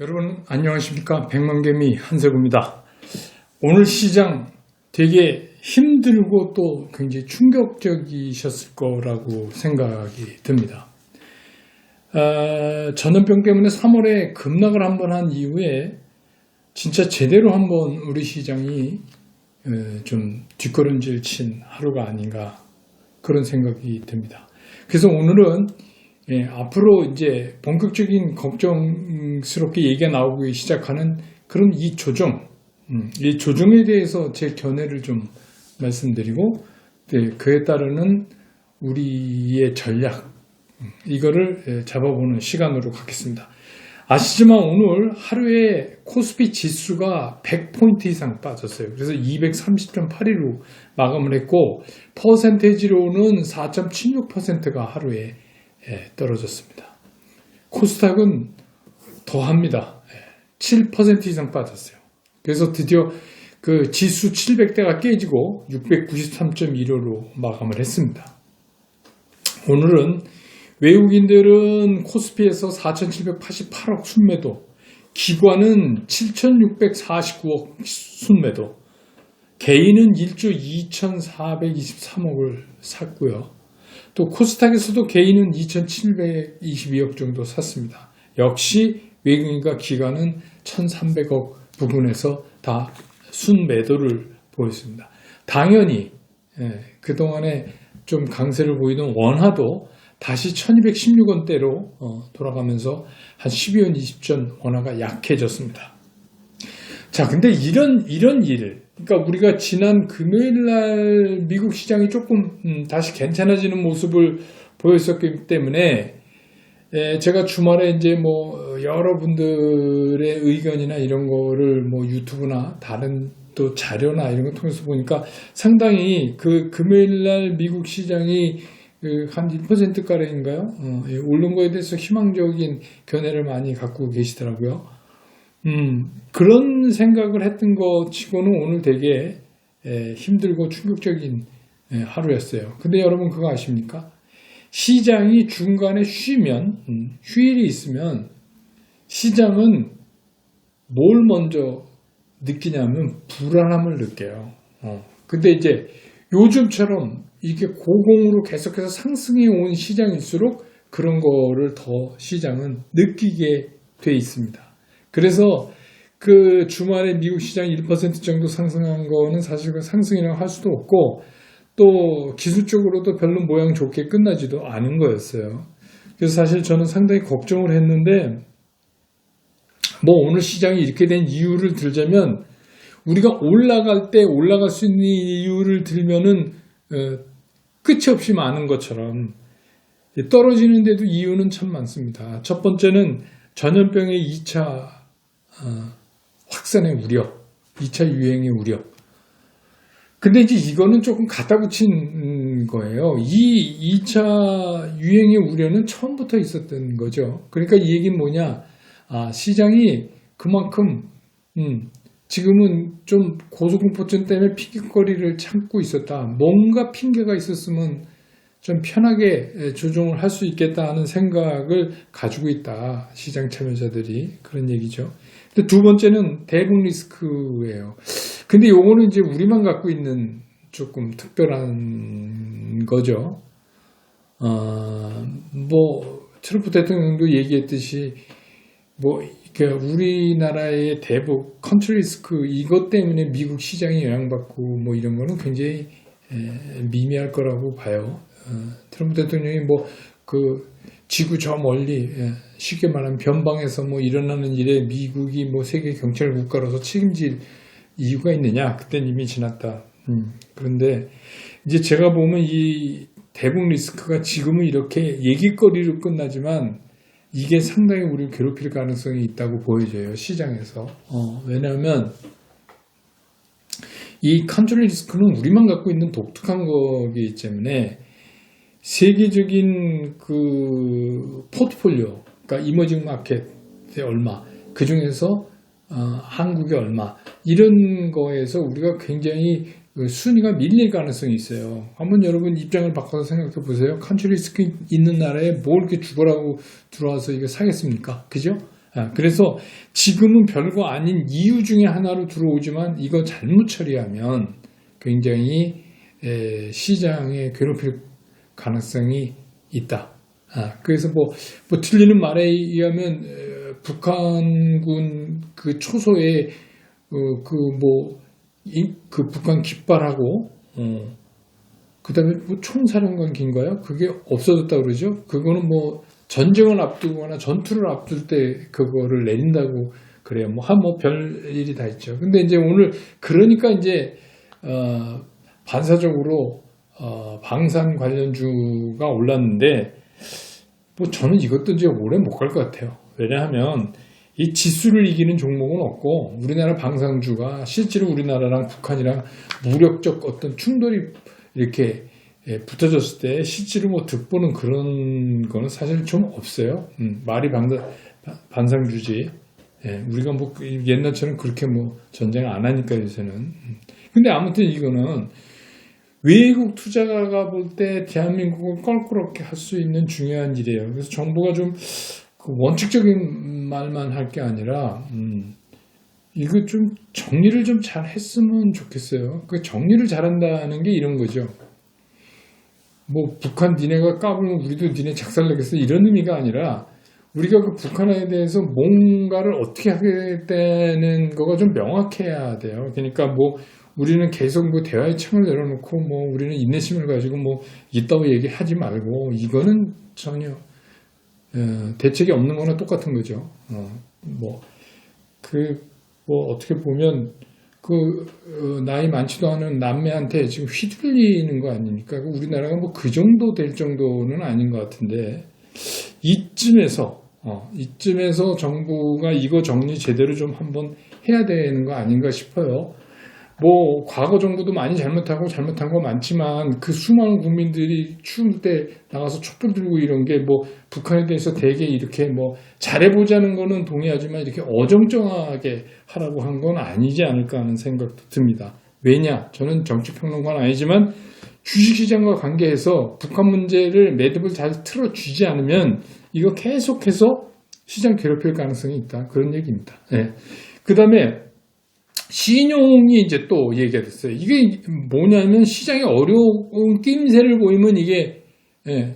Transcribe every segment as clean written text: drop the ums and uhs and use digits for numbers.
여러분 안녕하십니까? 백만개미 한세구입니다. 오늘 시장 되게 힘들고 또 굉장히 충격적이셨을 거라고 생각이 듭니다. 전염병 때문에 3월에 급락을 한번 한 이후에 진짜 제대로 한번 우리 시장이 좀 뒷걸음질 친 하루가 아닌가 그런 생각이 듭니다. 그래서 오늘은 앞으로 이제 본격적인 걱정스럽게 얘기가 나오기 시작하는 그런 이 조정에 대해서 제 견해를 좀 말씀드리고, 그에 따르는 우리의 전략, 이거를 잡아보는 시간으로 갖겠습니다. 아시지만 오늘 하루에 코스피 지수가 100포인트 이상 빠졌어요. 그래서 230.81로 마감을 했고, 퍼센테이지로는 4.76%가 하루에 떨어졌습니다. 코스닥은 더합니다. 7% 이상 빠졌어요. 그래서 드디어 그 지수 700대가 깨지고 693.15로 마감을 했습니다. 오늘은 외국인들은 코스피에서 4,788억 순매도, 기관은 7,649억 순매도, 개인은 1조 2,423억을 샀고요. 또 코스닥에서도 개인은 2,722억 정도 샀습니다. 역시 외국인과 기관은 1,300억 부근에서 다 순매도를 보였습니다. 당연히 그동안에 좀 강세를 보이던 원화도 다시 1216원대로 돌아가면서 한 12원 20전 원화가 약해졌습니다. 자, 근데 이런 일, 그러니까 우리가 지난 금요일날 미국 시장이 조금 다시 괜찮아지는 모습을 보였었기 때문에 제가 주말에 이제 뭐 여러분들의 의견이나 이런 거를 뭐 유튜브나 다른 또 자료나 이런 거 통해서 보니까 상당히 그 금요일날 미국 시장이 한 1%가량인가요? 오른 거에 대해서 희망적인 견해를 많이 갖고 계시더라고요. 그런 생각을 했던 것 치고는 오늘 되게 힘들고 충격적인 하루였어요. 근데 여러분 그거 아십니까? 시장이 중간에 쉬면, 휴일이 있으면 시장은 뭘 먼저 느끼냐면 불안함을 느껴요. 근데 이제 요즘처럼 이게 고공으로 계속해서 상승해 온 시장일수록 그런 거를 더 시장은 느끼게 돼 있습니다. 그래서 그 주말에 미국 시장 1% 정도 상승한 거는 사실 그 상승이라고 할 수도 없고, 또 기술적으로도 별로 모양 좋게 끝나지도 않은 거였어요. 그래서 사실 저는 상당히 걱정을 했는데, 뭐 오늘 시장이 이렇게 된 이유를 들자면, 우리가 올라갈 때 올라갈 수 있는 이유를 들면은 끝이 없이 많은 것처럼 떨어지는데도 이유는 참 많습니다. 첫 번째는 전염병의 2차 확산의 우려, 2차 유행의 우려. 근데 이제 이거는 조금 갖다 붙인 거예요. 이 2차 유행의 우려는 처음부터 있었던 거죠. 그러니까 이 얘기는 뭐냐? 시장이 그만큼 지금은 좀 고소공포증 때문에 핑계거리를 참고 있었다. 뭔가 핑계가 있었으면 좀 편하게 조정을 할 수 있겠다 하는 생각을 가지고 있다. 시장 참여자들이. 그런 얘기죠. 근데 두 번째는 대북 리스크예요. 근데 요거는 이제 우리만 갖고 있는 조금 특별한 거죠. 뭐 트럼프 대통령도 얘기했듯이 우리나라의 대북 컨트리 리스크 이것 때문에 미국 시장이 영향받고 뭐 이런 거는 굉장히 미미할 거라고 봐요. 트럼프 대통령이 지구 저 멀리 쉽게 말하면 변방에서 뭐 일어나는 일에 미국이 뭐 세계 경찰 국가로서 책임질 이유가 있느냐? 그땐 이미 지났다. 그런데 이제 제가 보면 이 대북 리스크가 지금은 이렇게 얘기거리로 끝나지만 이게 상당히 우리를 괴롭힐 가능성이 있다고 보여져요. 시장에서. 왜냐하면 이 컨트롤 리스크는 우리만 갖고 있는 독특한 거기 때문에 세계적인 그 포트폴리오, 그러니까 이머징 마켓에 얼마, 그 중에서 한국에 얼마, 이런 거에서 우리가 굉장히 순위가 밀릴 가능성이 있어요. 한번 여러분 입장을 바꿔서 생각해 보세요. 컨트리 리스크 있는 나라에 뭘 이렇게 죽어라고 들어와서 이거 사겠습니까? 그죠? 그래서 지금은 별거 아닌 이유 중에 하나로 들어오지만 이거 잘못 처리하면 굉장히 시장에 괴롭힐 가능성이 있다. 그래서 뭐 들리는 말에 의하면 북한군 그 초소에 그 북한 깃발하고 그다음에 뭐 총사령관기인가요? 그게 없어졌다고 그러죠. 그거는 뭐 전쟁을 앞두거나 전투를 앞둘 때 그거를 내린다고 그래요. 뭐 별일이 다 있죠. 근데 이제 오늘 그러니까 이제 반사적으로 방산 관련주가 올랐는데 뭐 저는 이것도 이제 오래 못 갈 것 같아요. 왜냐하면 이 지수를 이기는 종목은 없고 우리나라 방산주가 실제로 우리나라랑 북한이랑 무력적 어떤 충돌이 이렇게 붙어졌을 때 실제로 뭐 득보는 그런 거는 사실 좀 없어요. 말이 반상주지. 우리가 뭐 옛날처럼 그렇게 뭐 전쟁을 안 하니까 요새는. 근데 아무튼 이거는 외국 투자가가 볼 때 대한민국을 껄끄럽게 할 수 있는 중요한 일이에요. 그래서 정부가 좀 원칙적인 말만 할 게 아니라 이거 좀 정리를 좀 잘 했으면 좋겠어요. 그 정리를 잘한다는 게 이런 거죠. 뭐 북한 니네가 까불면 우리도 니네 작살내겠어 이런 의미가 아니라 우리가 그 북한에 대해서 뭔가를 어떻게 하게 되는 거가 좀 명확해야 돼요. 그러니까 뭐 우리는 계속 뭐 대화의 창을 내려놓고 뭐 우리는 인내심을 가지고 뭐 이따위 얘기하지 말고 이거는 전혀 대책이 없는 거나 똑같은 거죠. 뭐 어떻게 보면 나이 많지도 않은 남매한테 지금 휘둘리는 거 아닙니까? 우리나라가 뭐 그 정도 될 정도는 아닌 것 같은데 이쯤에서 정부가 이거 정리 제대로 좀 한번 해야 되는 거 아닌가 싶어요. 뭐 과거 정부도 많이 잘못한 거 많지만 그 수많은 국민들이 추울 때 나가서 촛불 들고 이런 게 뭐 북한에 대해서 되게 이렇게 뭐 잘해보자는 거는 동의하지만 이렇게 어정쩡하게 하라고 한 건 아니지 않을까 하는 생각도 듭니다. 왜냐? 저는 정치평론가는 아니지만 주식시장과 관계해서 북한 문제를 매듭을 잘 틀어주지 않으면 이거 계속해서 시장 괴롭힐 가능성이 있다. 그런 얘기입니다. 그 다음에 신용이 이제 또 얘기가 됐어요. 이게 뭐냐면 시장에 어려운 낌새를 보이면 이게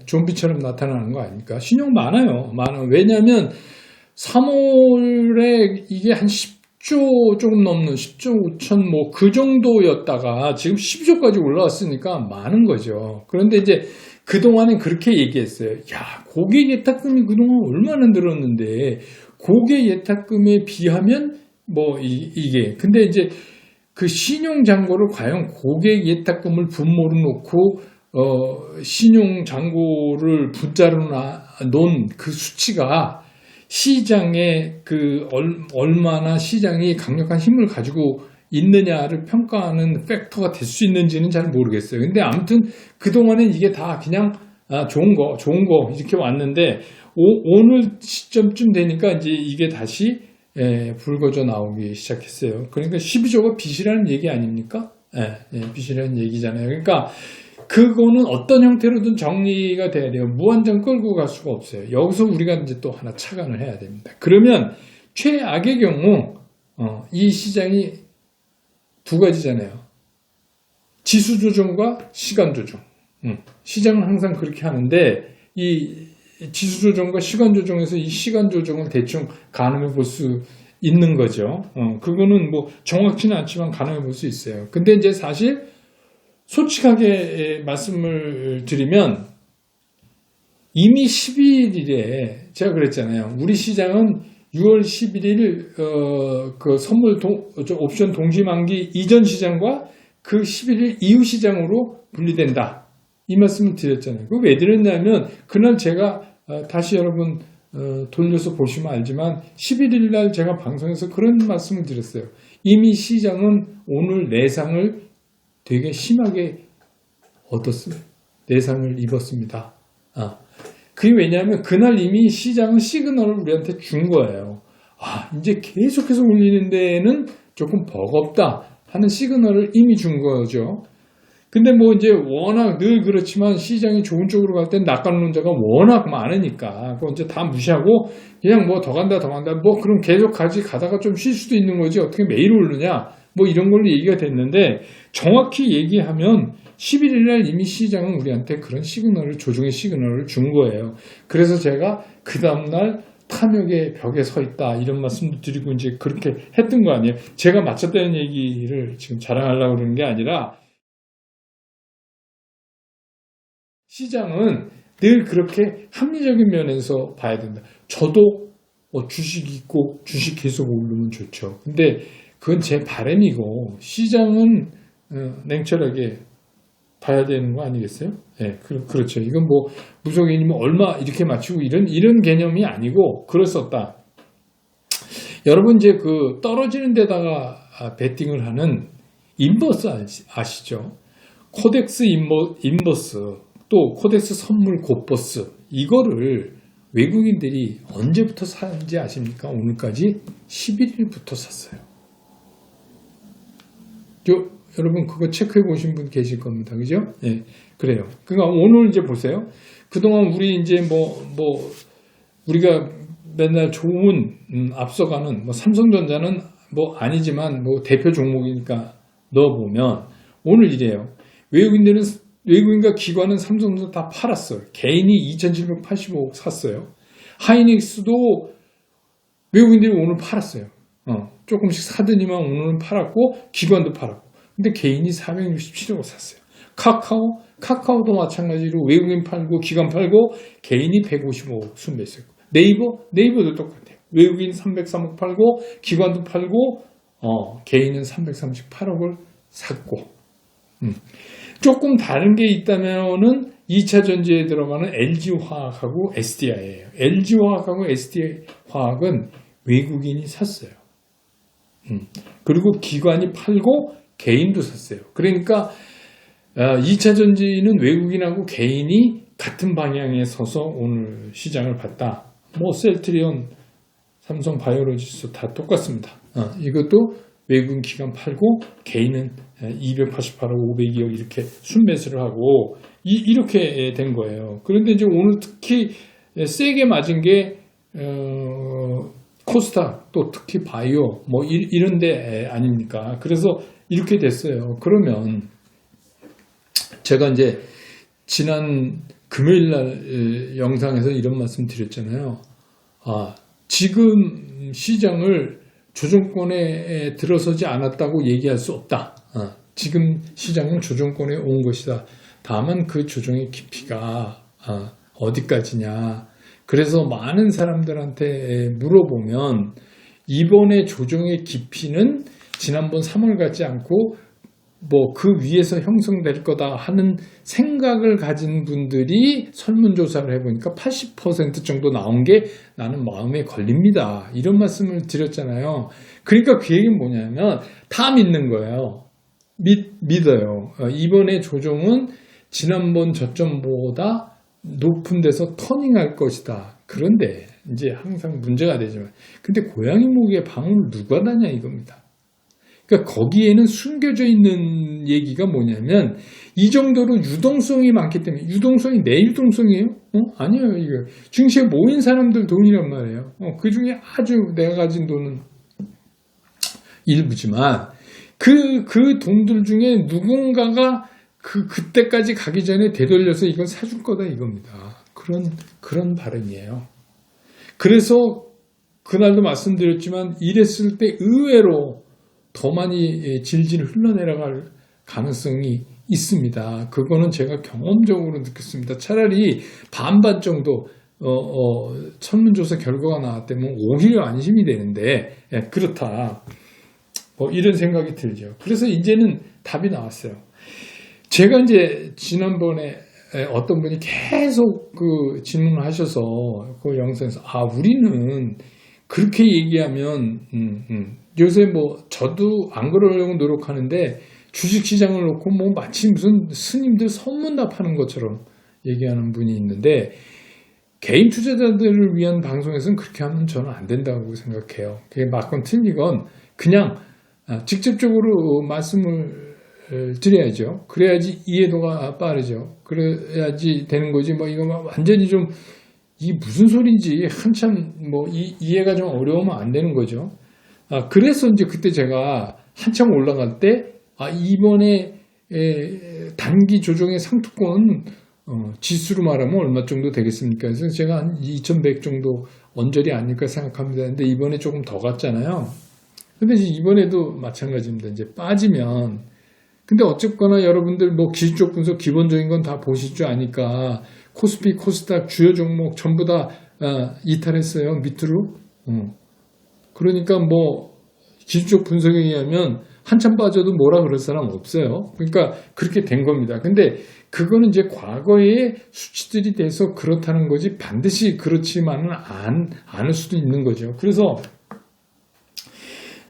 좀비처럼 나타나는 거 아닙니까? 신용 많아요. 왜냐하면 3월에 이게 한 10조 조금 넘는 10조 5천 뭐 그 정도였다가 지금 12조까지 올라왔으니까 많은 거죠. 그런데 이제 그동안은 그렇게 얘기했어요. 야, 고객 예탁금이 그동안 얼마나 늘었는데 고객 예탁금에 비하면 뭐 이게 근데 이제 그 신용잔고를 과연 고객 예탁금을 분모로 놓고 신용잔고를 분자로 놓은 그 수치가 시장에 얼마나 시장이 강력한 힘을 가지고 있느냐를 평가하는 팩터가 될 수 있는지는 잘 모르겠어요. 근데 아무튼 그동안은 이게 다 그냥 좋은 거 이렇게 왔는데 오늘 시점쯤 되니까 이제 이게 다시 불거져 나오기 시작했어요. 그러니까 12조가 빚이라는 얘기 아닙니까? 빚이라는 얘기잖아요. 그러니까 그거는 어떤 형태로든 정리가 돼야 돼요. 무한정 끌고 갈 수가 없어요. 여기서 우리가 이제 또 하나 착안을 해야 됩니다. 그러면 최악의 경우 이 시장이 두 가지잖아요. 지수 조정과 시간 조정. 시장은 항상 그렇게 하는데 이 지수 조정과 시간 조정에서 이 시간 조정을 대충 가늠해 볼 수 있는 거죠. 그거는 뭐 정확치는 않지만 가늠해 볼 수 있어요. 근데 이제 사실 솔직하게 말씀을 드리면 이미 11일에 제가 그랬잖아요. 우리 시장은 6월 11일 그 선물 옵션 동시 만기 이전 시장과 그 11일 이후 시장으로 분리된다. 이 말씀을 드렸잖아요. 그거 왜 드렸냐면 그날 제가 다시 여러분 돌려서 보시면 알지만 11일 날 제가 방송에서 그런 말씀을 드렸어요. 이미 시장은 오늘 내상을 되게 심하게 얻었습니다. 내상을 입었습니다. 그게 왜냐하면 그날 이미 시장은 시그널을 우리한테 준 거예요. 이제 계속해서 올리는 데에는 조금 버겁다 하는 시그널을 이미 준 거죠. 근데 뭐 이제 워낙 늘 그렇지만 시장이 좋은 쪽으로 갈 땐 낙관론자가 워낙 많으니까 그거 이제 다 무시하고 그냥 뭐 더 간다 뭐 그럼 계속 가다가 좀 쉴 수도 있는 거지 어떻게 매일 오르냐 뭐 이런 걸로 얘기가 됐는데 정확히 얘기하면 11일 날 이미 시장은 우리한테 그런 시그널을 조정의 시그널을 준 거예요. 그래서 제가 그 다음날 탐욕의 벽에 서 있다 이런 말씀도 드리고 이제 그렇게 했던 거 아니에요. 제가 맞췄다는 얘기를 지금 자랑하려고 그러는 게 아니라 시장은 늘 그렇게 합리적인 면에서 봐야 된다. 저도 주식 있고 주식 계속 오르면 좋죠. 근데 그건 제 바람이고 시장은 냉철하게 봐야 되는 거 아니겠어요? 네, 그렇죠. 이건 뭐 무속인이면 얼마 이렇게 맞추고 이런 개념이 아니고 그랬었다. 여러분 이제 그 떨어지는 데다가 베팅을 하는 인버스 아시죠? 코덱스 인버스 또 코덱스 선물 곧버스 이거를 외국인들이 언제부터 샀는지 아십니까? 오늘까지 11일부터 샀어요. 여러분 그거 체크해 보신 분 계실 겁니다. 그죠? 예. 그래요. 그러니까 오늘 이제 보세요. 그동안 우리 이제 우리가 맨날 좋은 앞서가는 삼성전자는 아니지만 대표 종목이니까 넣어보면 오늘 이래요. 외국인과 기관은 삼성전자 다 팔았어요. 개인이 2,785억 샀어요. 하이닉스도 외국인들이 오늘 팔았어요. 조금씩 사더니만 오늘은 팔았고 기관도 팔았고. 근데 개인이 467억 샀어요. 카카오도 마찬가지로 외국인 팔고 기관 팔고 개인이 155억 순매수했고 네이버도 똑같아요. 외국인 303억 팔고 기관도 팔고 개인은 338억을 샀고 조금 다른 게 있다면은 2차 전지에 들어가는 LG화학하고 SDI예요. LG화학하고 SDI화학은 외국인이 샀어요. 그리고 기관이 팔고 개인도 샀어요. 그러니까 2차 전지는 외국인하고 개인이 같은 방향에 서서 오늘 시장을 봤다. 셀트리온, 삼성 바이오로지스 다 똑같습니다. 이것도 외국인 기관 팔고 개인은 288억, 502억 이렇게 순매수를 하고 이렇게 된 거예요. 그런데 이제 오늘 특히 세게 맞은 게 코스닥 또 특히 바이오 이런 데 아닙니까? 그래서 이렇게 됐어요. 그러면 제가 이제 지난 금요일 날 영상에서 이런 말씀 드렸잖아요. 지금 시장을 조정권에 들어서지 않았다고 얘기할 수 없다. 지금 시장은 조정권에 온 것이다. 다만 그 조정의 깊이가 어디까지냐. 그래서 많은 사람들한테 물어보면 이번에 조정의 깊이는 지난번 3월 같지 않고 그 위에서 형성될 거다 하는 생각을 가진 분들이 설문조사를 해보니까 80% 정도 나온 게 나는 마음에 걸립니다. 이런 말씀을 드렸잖아요. 그러니까 그 얘기는 뭐냐면 다 믿는 거예요. 믿어요. 이번에 조정은 지난번 저점보다 높은 데서 터닝할 것이다. 그런데 이제 항상 문제가 되지만 근데 고양이 목에 방울 누가 다냐 이겁니다. 그러니까 거기에는 숨겨져 있는 얘기가 뭐냐면 이 정도로 유동성이 많기 때문에 유동성이 내 유동성이에요? 아니에요. 이거 증시에 모인 사람들 돈이란 말이에요. 그 중에 아주 내가 가진 돈은 일부지만 그 돈들 중에 누군가가 그때까지 가기 전에 되돌려서 이건 사줄 거다 이겁니다. 그런 발언이에요. 그래서 그날도 말씀드렸지만 이랬을 때 의외로 더 많이 질질 흘러내려갈 가능성이 있습니다. 그거는 제가 경험적으로 느꼈습니다. 차라리 반반 정도 설문조사 결과가 나왔다면 오히려 안심이 되는데 그렇다. 이런 생각이 들죠. 그래서 이제는 답이 나왔어요. 제가 이제 지난번에 어떤 분이 계속 질문을 하셔서 그 영상에서 우리는 그렇게 얘기하면 요새 저도 안 그러려고 노력하는데 주식시장을 놓고 마치 무슨 스님들 선문답하는 것처럼 얘기하는 분이 있는데 개인 투자자들을 위한 방송에서는 그렇게 하면 저는 안 된다고 생각해요. 그게 맞건 틀리건 그냥 직접적으로 말씀을 드려야죠. 그래야지 이해도가 빠르죠. 그래야지 되는 거지. 뭐 이거 완전히 좀 이게 무슨 소린지 한참 뭐 이해가 좀 어려우면 안 되는 거죠. 그래서 이제 그때 제가 한참 올라갈 때 이번에 단기 조정의 상투권 지수로 말하면 얼마 정도 되겠습니까? 그래서 제가 한 2100 정도 언저리 아닐까 생각합니다. 근데 이번에 조금 더 갔잖아요. 근데 이번에도 마찬가지입니다. 이제 빠지면 근데 어쨌거나 여러분들 뭐 기술적 분석 기본적인 건 다 보실 줄 아니까 코스피, 코스닥 주요 종목 전부 다 이탈했어요. 밑으로. 그러니까 뭐 기술적 분석에 의하면 한참 빠져도 뭐라 그럴 사람 없어요. 그러니까 그렇게 된 겁니다. 근데 그거는 이제 과거의 수치들이 돼서 그렇다는 거지 반드시 그렇지만은 않을 수도 있는 거죠. 그래서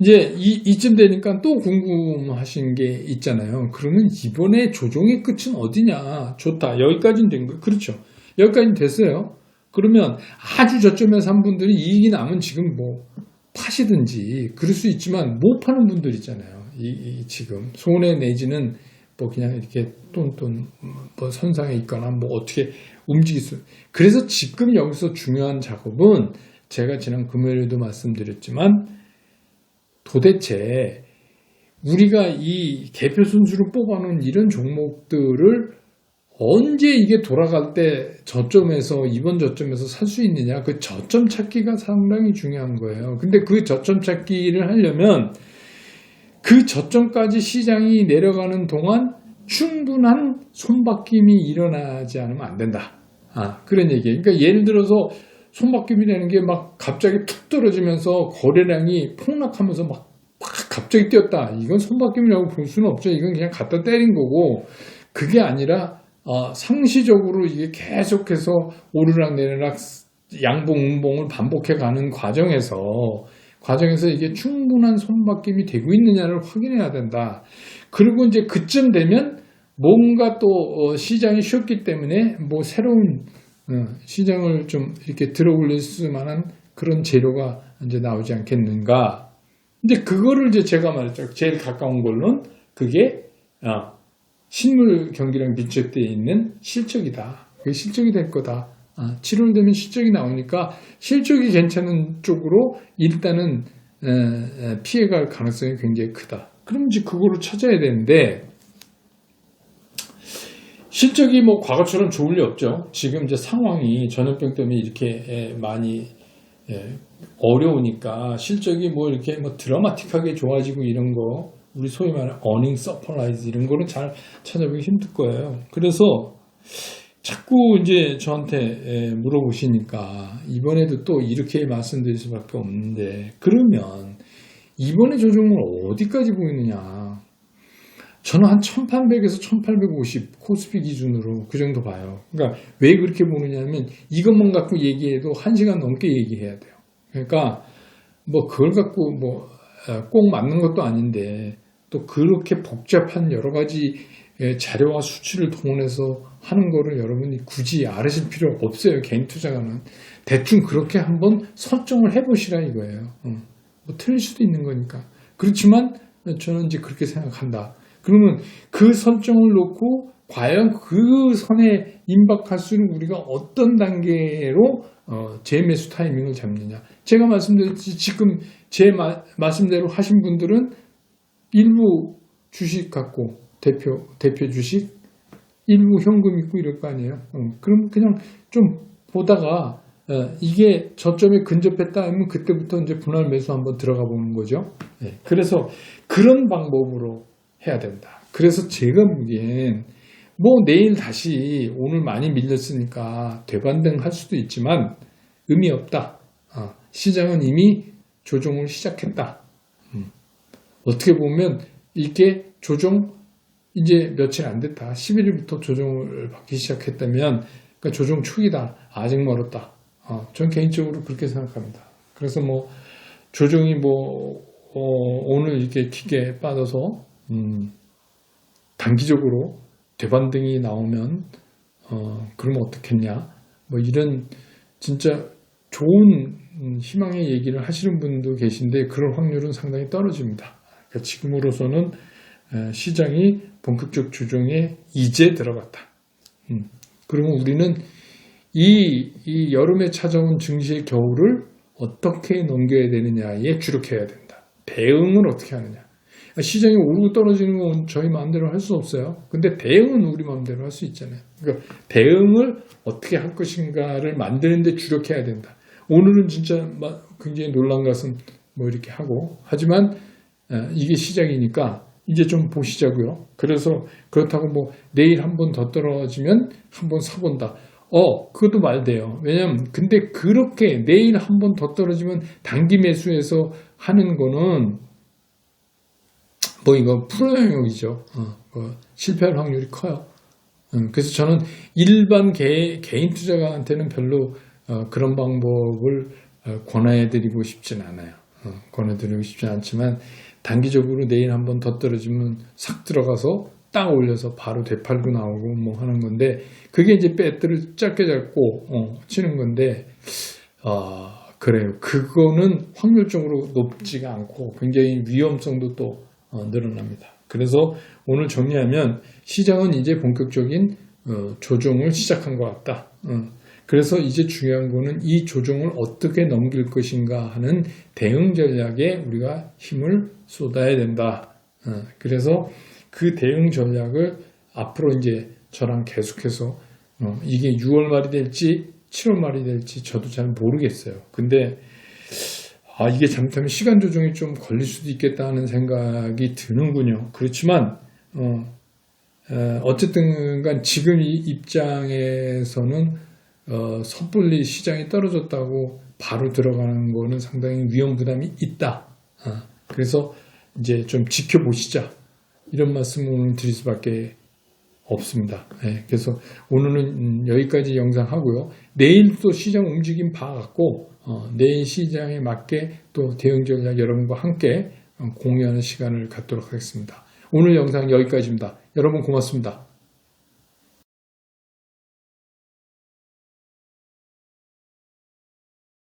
이제 이쯤 되니까 또 궁금하신 게 있잖아요. 그러면 이번에 조정의 끝은 어디냐? 좋다. 여기까지는 된 거. 그렇죠. 여기까지는 됐어요. 그러면 아주 저점에서 한 분들이 이익이 나면 지금 뭐 파시든지 그럴 수 있지만 못 파는 분들 있잖아요. 지금 손해 내지는 뭐 그냥 이렇게 똔똔 뭐 선상에 있거나 뭐 어떻게 움직일 수. 그래서 지금 여기서 중요한 작업은 제가 지난 금요일에도 말씀드렸지만 도대체 우리가 이 개표 순수로 뽑아놓은 이런 종목들을 언제 이게 돌아갈 때 저점에서 이번 저점에서 살 수 있느냐 그 저점 찾기가 상당히 중요한 거예요. 근데 그 저점 찾기를 하려면 그 저점까지 시장이 내려가는 동안 충분한 손바뀜이 일어나지 않으면 안 된다. 그런 얘기예요. 그러니까 예를 들어서 손바뀜이라는 게 막 갑자기 툭 떨어지면서 거래량이 폭락하면서 막 갑자기 뛰었다. 이건 손바뀜이라고 볼 수는 없죠. 이건 그냥 갖다 때린 거고 그게 아니라 상시적으로 이게 계속해서 오르락 내리락 양봉 음봉을 반복해 가는 과정에서 이게 충분한 손바뀜이 되고 있느냐를 확인해야 된다. 그리고 이제 그쯤 되면 뭔가 또 시장이 쉬었기 때문에 뭐 새로운 시장을 좀 이렇게 들어 올릴 수 만한 그런 재료가 이제 나오지 않겠는가. 이제 그거를 이제 제가 말했죠. 제일 가까운 걸로는 그게 실물 경기랑 밀접되어 있는 실적이다. 그게 실적이 될 거다. 7월 되면 실적이 나오니까 실적이 괜찮은 쪽으로 일단은 피해갈 가능성이 굉장히 크다. 그럼 이제 그거를 찾아야 되는데 실적이 뭐 과거처럼 좋을 리 없죠. 지금 이제 상황이 전염병 때문에 이렇게 많이 어려우니까 실적이 뭐 이렇게 뭐 드라마틱하게 좋아지고 이런 거 우리 소위 말하는 어닝 서프라이즈 이런 거는 잘 찾아보기 힘들 거예요. 그래서 자꾸 이제 저한테 물어보시니까 이번에도 또 이렇게 말씀드릴 수밖에 없는데 그러면 이번에 조정은 어디까지 보이느냐? 저는 한 1800에서 1850 코스피 기준으로 그 정도 봐요. 그러니까 왜 그렇게 보느냐면 이것만 갖고 얘기해도 1시간 넘게 얘기해야 돼요. 그러니까 뭐 그걸 갖고 뭐 꼭 맞는 것도 아닌데 또 그렇게 복잡한 여러 가지 자료와 수치를 동원해서 하는 거를 여러분이 굳이 알으실 필요 없어요. 개인 투자가는 대충 그렇게 한번 설정을 해보시라 이거예요. 뭐 틀릴 수도 있는 거니까. 그렇지만 저는 이제 그렇게 생각한다. 그러면 그 설정을 놓고 과연 그 선에 임박할수록 우리가 어떤 단계로 재매수 타이밍을 잡느냐. 제가 말씀드렸듯이 지금 제 말씀대로 하신 분들은 일부 주식 갖고 대표 주식 일부 현금 있고 이럴 거 아니에요. 그럼 그냥 좀 보다가 이게 저점에 근접했다 하면 그때부터 이제 분할 매수 한번 들어가 보는 거죠. 그래서 그런 방법으로 해야 된다. 그래서 제가 보기엔 뭐 내일 다시 오늘 많이 밀렸으니까 되반등 할 수도 있지만 의미 없다. 시장은 이미 조정을 시작했다. 어떻게 보면 이게 조정 이제 며칠 안 됐다. 11일부터 조정을 받기 시작했다면 그러니까 조정 초기다. 아직 멀었다. 전 개인적으로 그렇게 생각합니다. 그래서 뭐 조정이 뭐 오늘 이렇게 깊게 빠져서 단기적으로 되반등이 나오면 그러면 어떻겠냐 뭐 이런 진짜 좋은 희망의 얘기를 하시는 분도 계신데 그럴 확률은 상당히 떨어집니다. 그러니까 지금으로서는 시장이 본격적 조정에 이제 들어갔다. 그러면 우리는 이 여름에 찾아온 증시의 겨울을 어떻게 넘겨야 되느냐에 주력해야 된다. 대응을 어떻게 하느냐. 시장이 오르고 떨어지는 건 저희 마음대로 할 수 없어요. 근데 대응은 우리 마음대로 할 수 있잖아요. 그러니까 대응을 어떻게 할 것인가를 만드는 데 주력해야 된다. 오늘은 진짜 굉장히 놀란 것은 뭐 이렇게 하고, 하지만 이게 시작이니까 이제 좀 보시자고요. 그래서 그렇다고 뭐 내일 한 번 더 떨어지면 한 번 사본다. 그것도 말돼요. 왜냐면 근데 그렇게 내일 한 번 더 떨어지면 단기 매수해서 하는 거는 뭐 이거 프로 영역이죠. 실패할 확률이 커요. 그래서 저는 일반 개인 투자가한테는 별로 그런 방법을 권해드리고 싶진 않아요. 권해드리고 싶진 않지만 단기적으로 내일 한 번 더 떨어지면 싹 들어가서 딱 올려서 바로 되팔고 나오고 뭐 하는 건데, 그게 이제 배트를 짧게 잡고 치는 건데, 그래요. 그거는 확률적으로 높지가 않고 굉장히 위험성도 또 늘어납니다. 그래서 오늘 정리하면 시장은 이제 본격적인 조정을 시작한 것 같다. 그래서 이제 중요한 거는 이 조정을 어떻게 넘길 것인가 하는 대응 전략에 우리가 힘을 쏟아야 된다. 그래서 그 대응 전략을 앞으로 이제 저랑 계속해서 이게 6월 말이 될지 7월 말이 될지 저도 잘 모르겠어요. 근데 이게 잘못하면 시간 조정이 좀 걸릴 수도 있겠다 하는 생각이 드는군요. 그렇지만 어쨌든 간 지금 이 입장에서는 섣불리 시장이 떨어졌다고 바로 들어가는 거는 상당히 위험 부담이 있다. 그래서 이제 좀 지켜보시자, 이런 말씀을 오늘 드릴 수밖에 없습니다. 그래서 오늘은 여기까지 영상 하고요. 내일 또 시장 움직임 봐갖고 내일 시장에 맞게 또 대응 전략 여러분과 함께 공유하는 시간을 갖도록 하겠습니다. 오늘 영상 여기까지입니다. 여러분 고맙습니다.